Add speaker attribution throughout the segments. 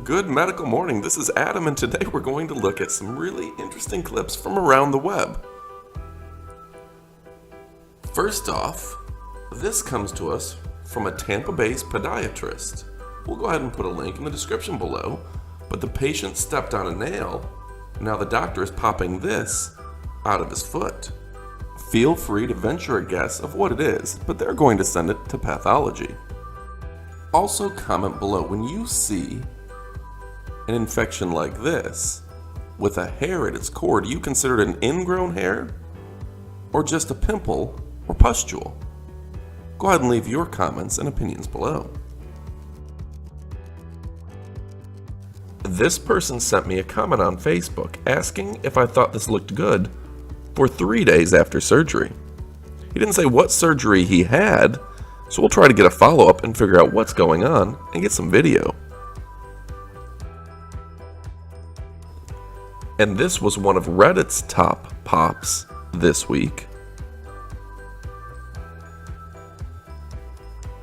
Speaker 1: Good medical morning, this is Adam, and today we're going to look at some really interesting clips from around the web. First off, this comes to us from a Tampa-based podiatrist. We'll go ahead and put a link in the description below, but the patient stepped on a nail. Now the doctor is popping this out of his foot. Feel free to venture a guess of what it is, but they're going to send it to pathology. Also comment below when you see an infection like this with a hair at its core. Do you consider it an ingrown hair or just a pimple or pustule? Go ahead and leave your comments and opinions below. This person sent me a comment on Facebook asking if I thought this looked good for 3 days after surgery. He didn't say what surgery he had, so we'll try to get a follow-up and figure out what's going on and get some video. And this was one of Reddit's top pops this week.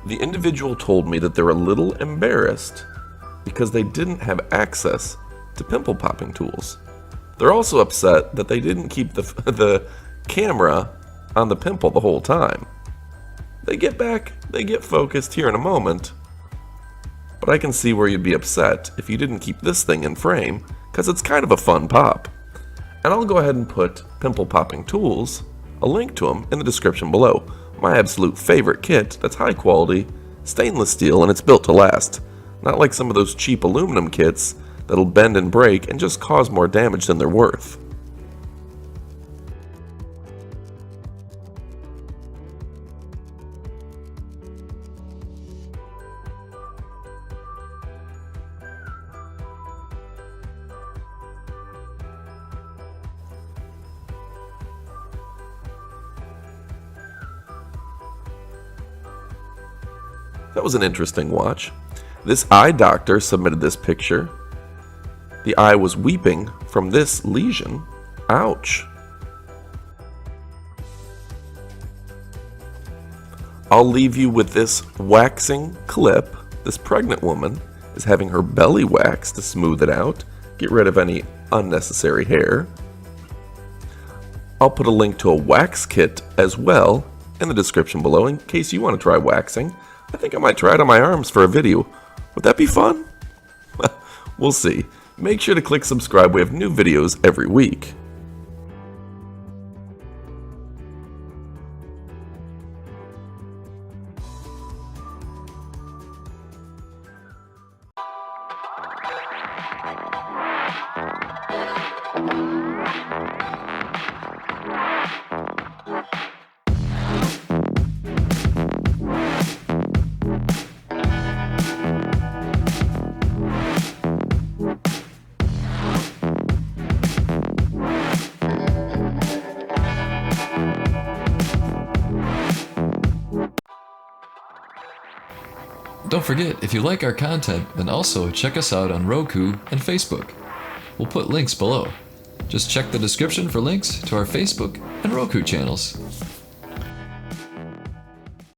Speaker 1: The individual told me that they're a little embarrassed because they didn't have access to pimple popping tools. They're also upset that they didn't keep the camera on the pimple the whole time. They get focused here in a moment, but I can see where you'd be upset if you didn't keep this thing in frame, because it's kind of a fun pop. And I'll go ahead and put Pimple Popping Tools, a link to them, in the description below. My absolute favorite kit that's high quality, stainless steel, and it's built to last. Not like some of those cheap aluminum kits that'll bend and break and just cause more damage than they're worth. That was an interesting watch. This eye doctor submitted this picture. The eye was weeping from this lesion. Ouch. I'll leave you with this waxing clip. This pregnant woman is having her belly waxed to smooth it out, get rid of any unnecessary hair. I'll put a link to a wax kit as well in the description below in case you want to try waxing. I think I might try it on my arms for a video. Would that be fun? We'll see. Make sure to click subscribe. We have new videos every week.
Speaker 2: Don't forget, if you like our content, then also check us out on Roku and Facebook. We'll put links below. Just check the description for links to our Facebook and Roku channels.